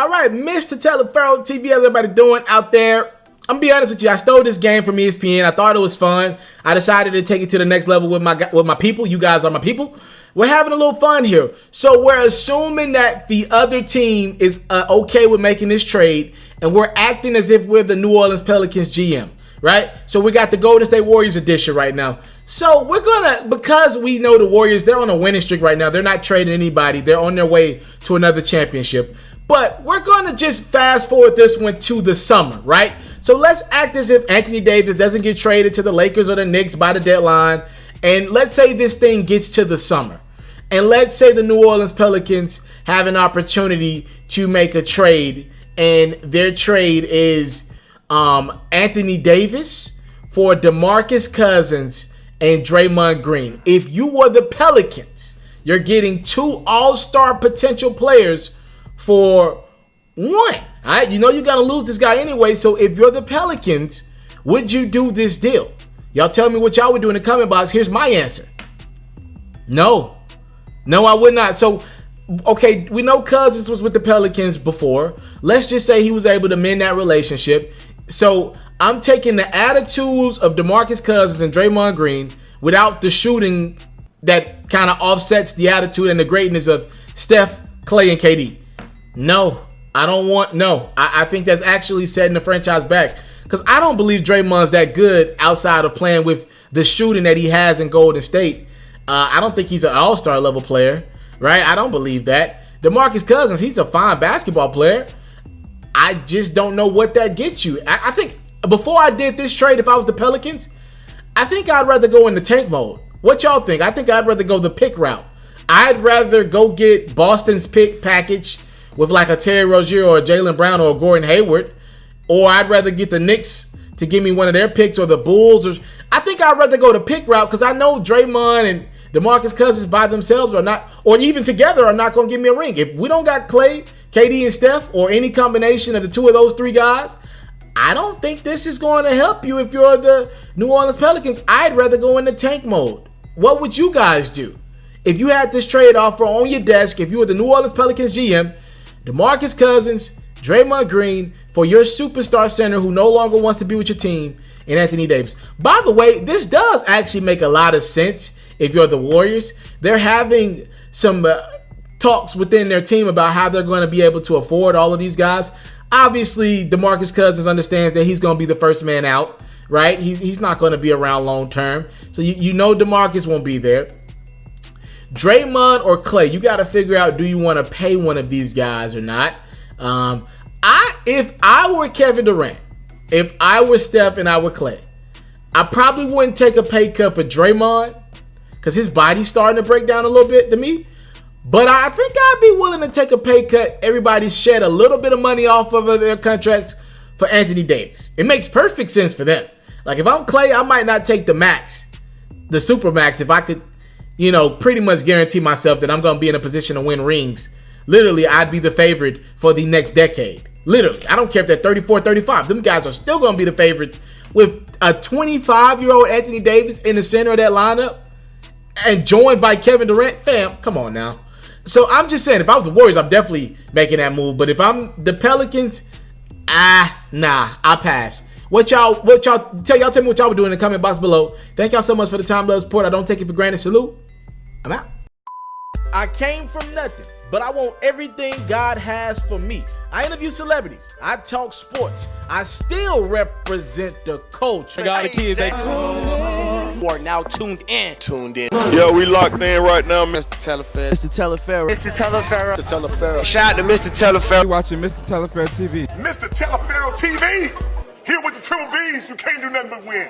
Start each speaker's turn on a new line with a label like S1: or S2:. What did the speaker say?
S1: All right, Mr. Teleferro TV, how's everybody doing out there? I'm gonna be honest with you. I stole this game from ESPN. I thought it was fun. I decided to take it to the next level with my people. You guys are my people. We're having a little fun here. So we're assuming that the other team is okay with making this trade, and we're acting as if we're the New Orleans Pelicans GM, right? So we got the Golden State Warriors edition right now. So we're gonna, because we know the Warriors, they're on a winning streak right now. They're not trading anybody. They're on their way to another championship. But we're gonna just fast forward this one to the summer, right? So let's act as if Anthony Davis doesn't get traded to the Lakers or the Knicks by the deadline. And let's say this thing gets to the summer. And let's say the New Orleans Pelicans have an opportunity to make a trade. And their trade is Anthony Davis for Demarcus Cousins and Draymond Green. If you were the Pelicans, you're getting 2 all-star potential players for 1. All right, you know you got to lose this guy anyway. So if you're the Pelicans, would you do this deal? Y'all tell me what y'all would do in the comment box. Here's my answer. No, I would not. So, okay, we know Cousins was with the Pelicans before. Let's just say he was able to mend that relationship. So I'm taking the attitudes of Demarcus Cousins and Draymond Green without the shooting that kind of offsets the attitude and the greatness of Steph, Clay, and KD. No, I don't want, no. I think that's actually setting the franchise back, because I don't believe Draymond's that good outside of playing with the shooting that he has in Golden State. I don't think he's an all-star level player, right? I don't believe that. DeMarcus Cousins, he's a fine basketball player. I just don't know what that gets you. I think before I did this trade, if I was the Pelicans, I think I'd rather go in the tank mode. What y'all think? I think I'd rather go the pick route. I'd rather go get Boston's pick package with like a Terry Rozier or a Jaylen Brown or a Gordon Hayward, or I'd rather get the Knicks to give me one of their picks, or the Bulls. Or I think I'd rather go the pick route, because I know Draymond and DeMarcus Cousins by themselves are not, or even together, are not going to give me a ring. If we don't got Clay, KD, and Steph, or any combination of the 2 of those 3 guys, I don't think this is going to help you if you're the New Orleans Pelicans. I'd rather go in the tank mode. What would you guys do if you had this trade offer on your desk? If you were the New Orleans Pelicans GM, DeMarcus Cousins, Draymond Green for your superstar center who no longer wants to be with your team, and Anthony Davis. By the way, this does actually make a lot of sense if you're the Warriors. They're having some talks within their team about how they're going to be able to afford all of these guys. Obviously, DeMarcus Cousins understands that he's going to be the first man out, right? He's not going to be around long term. So you know DeMarcus won't be there. Draymond or Clay, you got to figure out, do you want to pay one of these guys or not? If I were Kevin Durant, if I were Steph and I were Clay, I probably wouldn't take a pay cut for Draymond, because his body's starting to break down a little bit to me. But I think I'd be willing to take a pay cut. Everybody shed a little bit of money off of their contracts for Anthony Davis. It makes perfect sense for them. Like, if I'm Clay, I might not take the max, the super max, if I could, pretty much guarantee myself that I'm going to be in a position to win rings. Literally, I'd be the favorite for the next decade. Literally. I don't care if they're 34, 35. Them guys are still going to be the favorites with a 25-year-old Anthony Davis in the center of that lineup and joined by Kevin Durant. Fam, come on now. So I'm just saying, if I was the Warriors, I'm definitely making that move. But if I'm the Pelicans, nah, I pass. Tell me what y'all were doing in the comment box below. Thank y'all so much for the time, love, support. I don't take it for granted. Salute. I'm out. I came from nothing, but I want everything God has for me. I interview celebrities. I talk sports. I still represent the culture.
S2: I got the kids. They are now tuned in.
S3: Yo, we locked in right now, Mr.
S2: Teleferro.
S3: Shout out to Mr. Teleferro.
S4: You're watching Mr. Teleferro TV.
S5: Mr. Teleferro TV, here with the Triple B's, you can't do nothing but win.